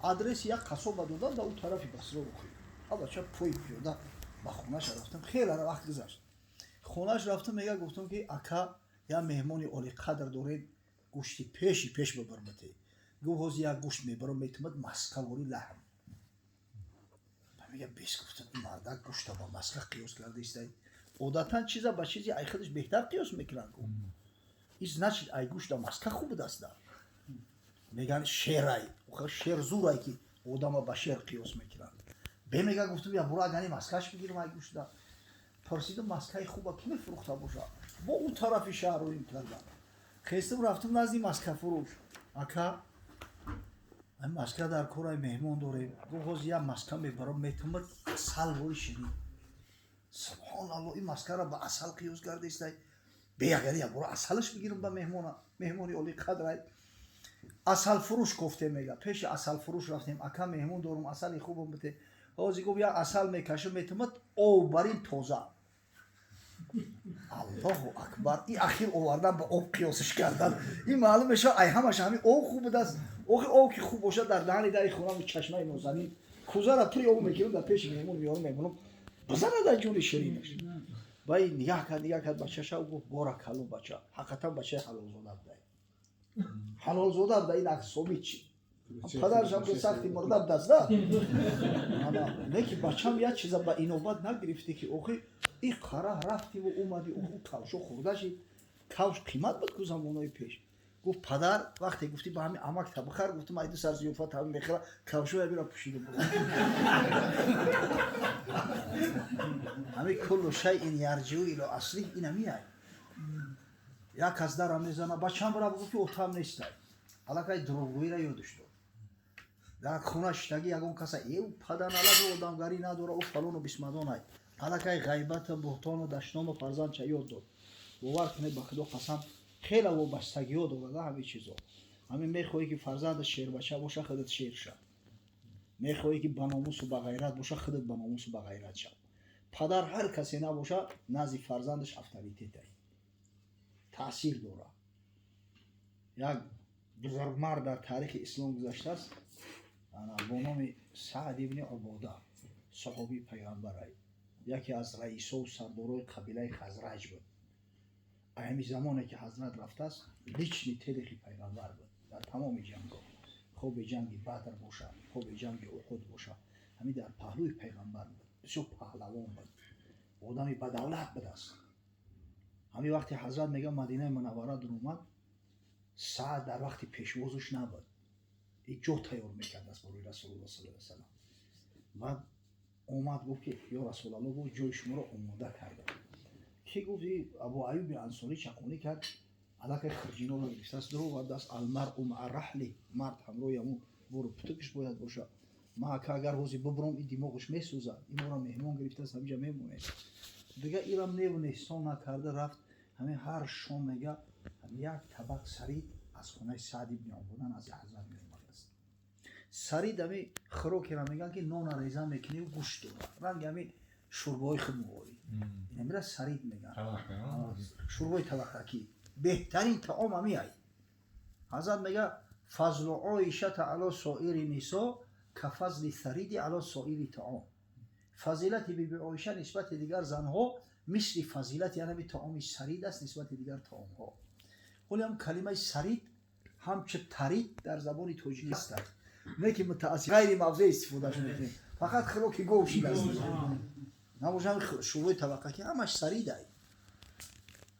آدرس یک قصاب دادن در اون طرفی بصره رو خواهید. بچه پوی پیاده با خونهش رفتم. خیلی وقت گذشت. خونهش رفتم میگه گفتم که اکا یا مهمانی اولی قدر دارید گوشتی پیش ببرمته. گفت یک گوشت میبرم میتوند مسکواری لحم. میگه بیس گفتم این مردک گوشت با مسکه قیاس کرده است. عادتا چیزا با چیزی ای خودش بهتر قیاس میکنن. این значит ای گوشت مسکه خوب دست دار. میگن شیرای شیر زورای که آدم با شیر قیاس میکنن. به میگه گفتم یا برو اگه مسکهش بگیرم ای گوشت دا. پرسیدم مسکه خوبه کی میفروخته باشه؟ با اون طرف شهر رو این کردم. خواستم رفتم نزد مسکه فروش. اکا این مسکه در کورای مهمان داره. گفت یا مسکه میبرم میتونم اصل وری شدی. سبحان الله این مسکه را با اصل قیاس کرده است. بیاگری یا برو اصلش بگیرم با مهمانی اولی قدر. اصل فروش گفته میگه پیش اصل فروش رفتیم اکا مهمون دارم اصل خوبم بده حاضی گفت یا اصل میکشم میتونم او برین توزه الله اکبر این اخیر آوردن با آب قیاسش کردن این معلوم میشه ای همش همین او خوب است او که خوب باشه در دهن در خونم چشمه نازنین کوزه را توی او میگیرم در پیش مهمون میارم بزنه در جون شیرینش وای نگاه کرد بچه‌ش گفت بارکالله بچه حقیقتا بچه حلال زاده بود حلال زاده بود این اکسومی چی پدرش هم که سختی مرده دست داد نه که بچه‌م یه چیزا با اینوبت نگرفته که اوخی این قرار رفتی و اومدی اون کاوشو خوردهشی کاوش قیمت بود که زمانهای پیش گفت پدر وقتی گفتی با همین عمک تبخر گفتم ایدو سر زیافت هم میخوره کاوشو یا بیرا پوشیده بود همین کل شیء یرجع الی اصله این همیه یک از در میزنه بچه‌م برا بگو که اتام نیست حالا که دروغگویی را یادش داد در خونه شدگی یکون کسا ایو پدر نلد و آدمگری نداره او فلان و بسمدان های حالا که غیبت بهتان و دشنام و فرزند چه یاد داد باور کنه به خدا قسم خیلی وابستگی ها داره همین چیزا همین میخوایی که فرزند شیر باشه باشه خودت شیر شد میخوایی که بناموس و بغیرت باشه خودت بناموس و بغیرت شد پدر هر کسی نباشه نزد فرزندش اتوریته تاثیر داره یک بزرگمرد در تاریخ اسلام گذشته است با نام سعد ابن عباده صحابی پیغمبر یکی از رئیسا و سردارای قبیله خزرج بود همین زمانی که حضرت رفته است لیچنی تاریخ پیغمبر بود در تمام جنگ‌ها خوب جنگ بدر باشه خوب جنگ احد باشه همین در پهلوی پیغمبر بود بسیار پهلوان بود آدمی با دولت بود است همین وقتی حضرت میگه مدینه منوره در اومد سعد در وقتی پیشوازش نبود این جو تیار میکرد از برای رسول الله صلی الله علیه و سلم بعد اومد گفت که یا رسول الله گفت جوی شما رو آماده کرده کی گفت ابو ایوب انصاری چکونی کرد علاقه خرجینا رو گرفته است درو و دست المرء مع رحلی مرد همراه یمو برو پتوکش باید باشه ما که اگر روزی ببرم این دماغش میسوزه این ما رو مهمان گرفته است همینجا میمونه دیگه ایرم نیستان نکرده رفت همین هر شام میگه یک طبق سرید از خونه سعد ابن عباده از حضرت میومد است سرید همین خروکی را میگن که نان ریزه میکنی و گوشت داره رنگ همین شوربای خمواری این میره سرید میگن شوربای طبقکی بهترین طعام همی ای حضرت میگه فضل عایشت علی سایر نساء کفضل ثرید علی سایر طعام فضیلت بیبی عایشه نسبت دیگر زنها مثل فضیلت یعنی طعام سرید است نسبت دیگر طعام ها ولی هم کلمه سرید همچه ترید در زبان توجیهی است نه که متأسف غیر موضع استفاده شده فقط خلوک گوشی است نباشه شروع طبقه که همش سرید است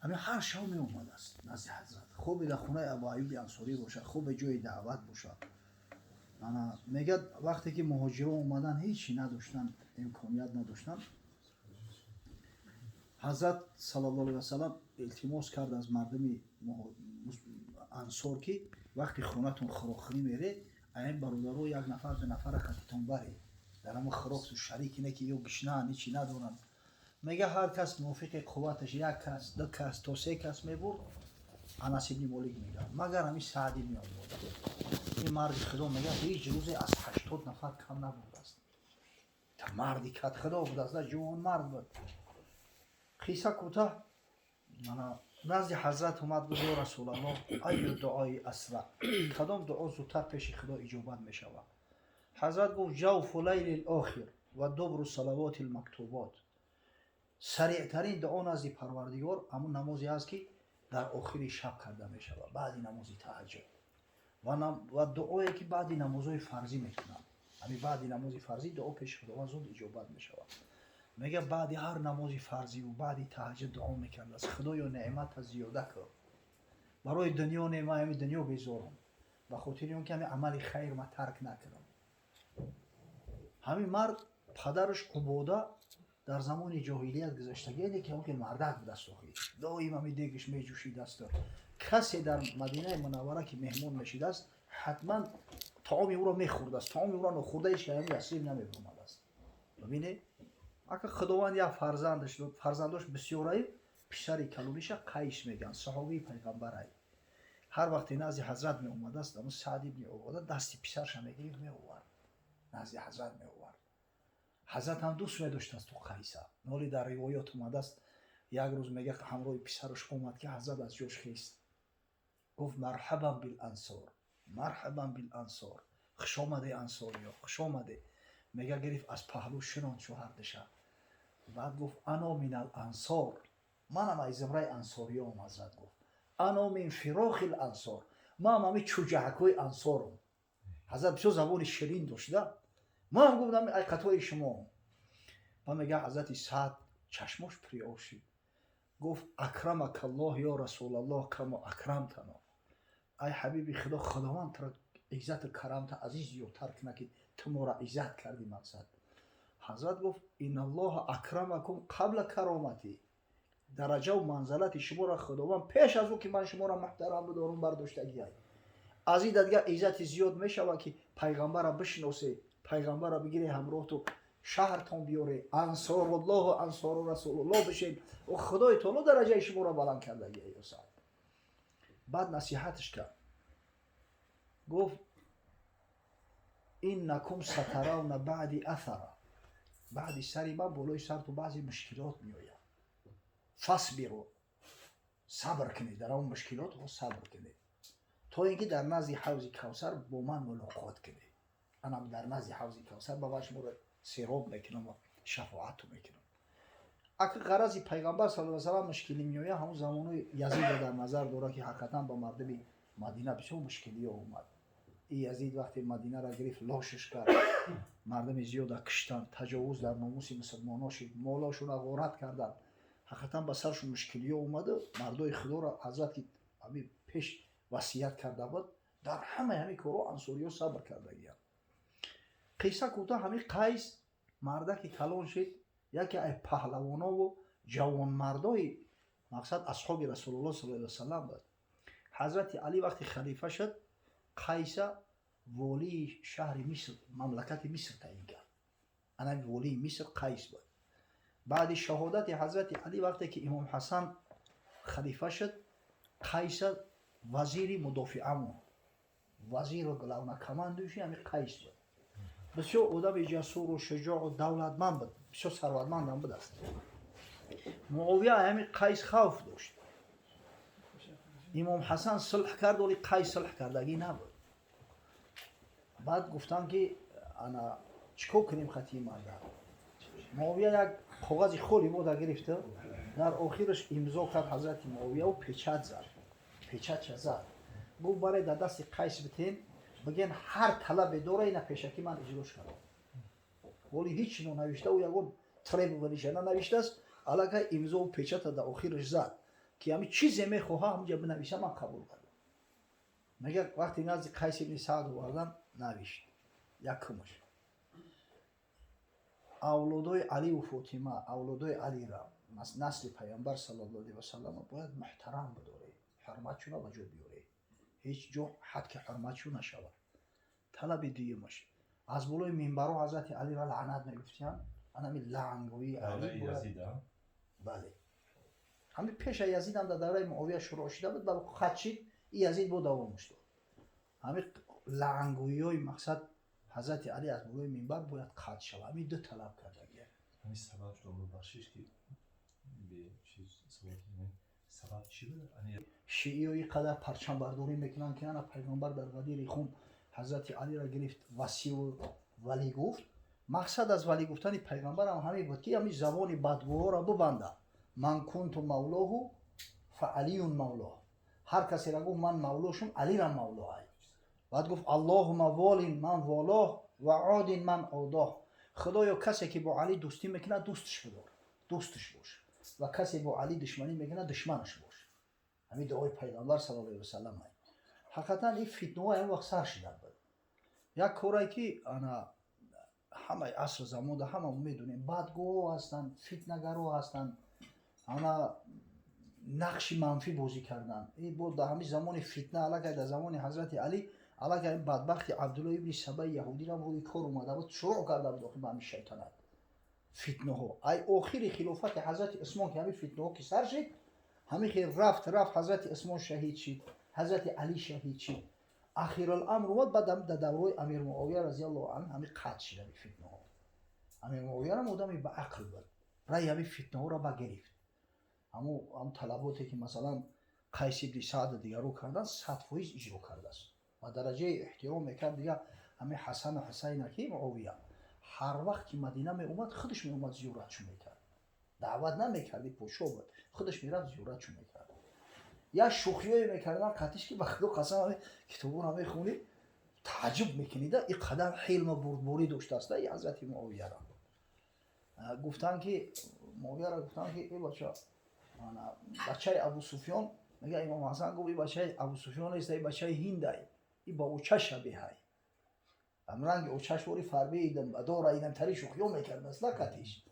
همین هر شام می اومده است نزد حضرت خوب در خونه ابو ایوب انصاری باشه خوب جای دعوت باشه انا میگه وقتی که مهاجرون اومدن هیچی نداشتن امکانیت نداشتن حضرت صلی الله علیه و سلم التماس کرد از مردم انصار که وقتی خونتون خراخری میره این برادرها یک نفر دو نفر خطیتون بره در هم خراخ تو شریک اینه که یو گشنه هیچی ندارن میگه هر کس موافق قوتش یک کس دو کس تا سه کس میبرد انس ابن مالک میگه مگر همین سعد ابن عباده این مرد خدا میگه هیچ روزی از 80 نفر کم نبود است مردی کت خدا بود است جوان مرد بود خیسه کوتاه نزد حضرت اومد گفت یا رسول الله ای دعای اسرع، کدام دعا زودتر پیش خدا اجابت می شود؟ حضرت گفت جوف لیل الاخر و دبر صلوات المکتوبات، سریع ترین دعا نزد پروردگار همون نمازی است که در آخر شب کرده می شود، بعد نماز تهجد و دعایی که بعد نمازهای فرضی میکنن. همین بعد نماز فرضی دعا پیش خداوند زود اجابت می شود. میگه بعد هر نماز فرضی و بعد تهجد دعا میکنه از خدایا نعمت زیاده کن، برای دنیا نعمت همین دنیا بیزارم، و خاطر اون که همین عمل خیر ما ترک نکنم. همین مرد پدرش عباده در زمان جاهلیت گذشتگی اینه که اون که مردک به دست آخید دائم همین دیگش میجوشید است. کسی در مدینه منوره که مهمون میشید است حتما طعام او را میخورد است، طعام او را نخورده ایش که همین اصیل نمیبرمد است. ببینید اگه خداوند یک فرزندش بسیاری پسری کلونیش قیس میگن، صحابی پیغمبر. هر وقت نزد حضرت می اومده است اما سعد ابن عباده دستی پسرش میگیرید می آورد نزد حضرت می آورد. حضرت هم دوست می داشت است تو قیس. ولی در روایات اومده است یک روز میگه همراه پسرش اومد که حضرت از جوش خیست، گفت مرحبا بالانصار، مرحبا بالانصار، خوش آمده انصاریا، خوش آمده. میگه گرفت از پهلو شنان شوهردش. بعد گفت انا من الانصار، منم از زمره انصاریام. حضرت گفت انا من فراخ الانصار، من هم همین چوجهکای انصارم. حضرت بسیار زبان شیرین داشته. ما هم گفتم ای قطعای شما. و میگه حضرت سعد چشماش پریاب شد، گفت اکرمک الله یا رسول الله کما اکرمتنا، ای حبیبی خدا خداوند تو عزت کرامت عزیز زیادتر کنه که تو ما را عزت کردی. مقصد حضرت گفت این الله اکرمکم قبل کرامتی، درجه و منزلت شما را خداوند پیش از او که من شما را محترم بدارم برداشتگی ای. از این دیگه عزت زیاد میشود که پیغمبر را بشناسی، پیغمبر را بگیری همراه تو شهرتان بیاره، انصار الله و انصار رسول الله بشین و خدای تعالی درجه شما را بلند کرده ای. بعد نصیحتش کرد، گفت اینکم سترون بعد اثر، بعد سری من بالای سر تو بعضی مشکلات میآید، فصبروا، صبر کنید، در اون مشکلات رو صبر کنید تا اینکه در نزد حوض کوثر با من ملاقات کنید. منم در نزد حوض کوثر با شما رو سیراب میکنم و شفاعت میکنم. اگه غرض پیغمبر صلی الله علیه و آله مشکلی میآید، همون زمان یزید در نظر داره که حقیقتا با مردم مدینه بسیار مشکلی اومد. این یزید وقتی مدینه را گرفت لاشش کرد، مردم زیاد کشتن، تجاوز در ناموس مسلمانان شد، مالاشون را غارت کردن، حقیقتا به سرشون مشکلی اومده. مردای خدا را حضرت که همین پیش وصیت کرده بود در همین کارا انصاریا صبر کرده گیان. قصه کوتاه همین قیس مرده که کلان شد یکی از پهلوانا و جوان مردای مقصد اصحاب رسول الله صلی الله علیه و سلم بود. حضرت علی وقتی خلیفه شد قیس ولی شهر مصر مملکت مصر تعیین کرد. انا ولی مصر قیس بود. بعد شهادت حضرت علی وقتی که امام حسن خلیفه شد قیس وزیر مدافعه وزیر و گلونا کماندوشی همین قیس بود. بسیار آدم جسور و شجاع و دولتمند بود، بسیار ثروتمند هم بود است. معاویه همین قیس خوف داشت. امام حسن صلح کرد ولی قیس صلح کردگی نبود. بعد گفتن که انا چیکار کنیم خطی مرد. معاویه یک کاغذ خالی بود گرفته، در آخرش امضا کرد حضرت معاویه و پیچت زد. پیچت زد. گفت برای در دست قیس بتین بگین هر طلب داره اینا پیشکی من اجراش کردم. ولی هیچ نو نوشته و یگون طلب ولیشانه نوشته است، علاقه امضا و پیچت در آخرش زد که همین چیزی میخواه همونجا بنویسه من قبول کردم. میگه وقتی نزد قیس ابن سعد آوردن نوشت یکمش اولادای علی و فاطمه، اولادای علی را نسل پیامبر صلی الله علیه و سلم باید محترم بداره، حرمتشون را به جا بیاره، هیچ جا حد که حرمتشون نشود. طلب دیگه‌اش از بالای منبر حضرت علی را لعنت میگفتن، همین لعنگویی علی بود. بله همین پیش یزید هم در دوره معاویه شروع شده بود، بعد خدشید یزید بود دوامش داد. همین لعنگویی مقصد حضرت علی از بالای منبر باید قطع شود. همین دو طلب کرده. همین سبب شد ببخشید که به چیز سبب چی بود؟ شیعی قدر پرچم برداری میکنن که انا پیغمبر در غدیر خون حضرت علی را گرفت وصی و ولی گفت. مقصد از ولی گفتن پیغمبر هم همین بود که همین زبان بدگوها را ببنده. من کنت مولاه فعلی مولاه. هر کسی را گفت من مولاشم، علی را مولاه. بعد گفت اللهم والین من والاه و عادین من عاداه. خدایا کسی که با علی دوستی میکنه دوستش بدار، دوستش باش، و کسی با علی دشمنی میکنه دشمنش باش. همین دعای پیغمبر صلی الله علیه و سلم های. حقیقتا این فتنه ها این وقت سر شده بود. یک کاری که انا همه عصر زمان ده همه میدونیم بدگو هستن، فتنه‌گرا هستن، انا نقش منفی بازی کردن. این بود در همین زمان فتنه علاقه در زمان حضرت علی علاقه این بدبخت عبدالله ابن سبا یهودی را روی کار اومده بود، شروع کرده بود به همین شیطنت فتنه ها. ای آخر خلافت حضرت عثمان که همین فتنه ها که سر شد، همین خیر رفت حضرت عثمان شهید شد، حضرت علی شهید شد. اخیر الامر اومد بعد در دوره امیر معاویه رضی الله عنه همین قطع شد همین فتنه ها. امیر معاویه هم آدمی با عقل بود، رای همین فتنه ها را بگرفت. هم طلباتی که مثلا قیس ابن سعد دیگر رو کردن 100% اجرا کرده است و درجه احترام میکرد. دیگه همین حسن و حسین که معاویه هر وقت که مدینه می اومد خودش می اومد زیارتشون میکرد، دعوت نمیکردی پوشو بود، خودش میرفت زیارتشون میکرد. یا شوخیایی میکردن قطعش که بخدا قسم همه کتابون همه خونی تعجب میکنید این قدر حلم بردباری داشته است ای حضرت معاویه را. گفتن که معاویه را گفتن که ای بچه ابو سفیان، میگه امام حسن گفت این بچه ابو سفیان است، این بچه هند است، این با اوچه شبیه است. رنگ اوچهش وری فربه ایدم داره ایدم تری شوخیو میکرد مثلا قطعش.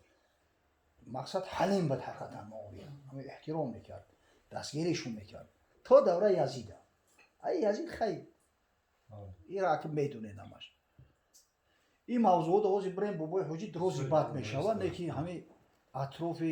مقصد حلیم بود حقیقتا معاویه، همه احترام میکرد، دستگیرشون میکرد تا دوره یزید. ای یزید خیلی این را که میدونه نماش. این موضوع دوازی بریم بابای حجی دروزی بد میشود، نه که همه اطراف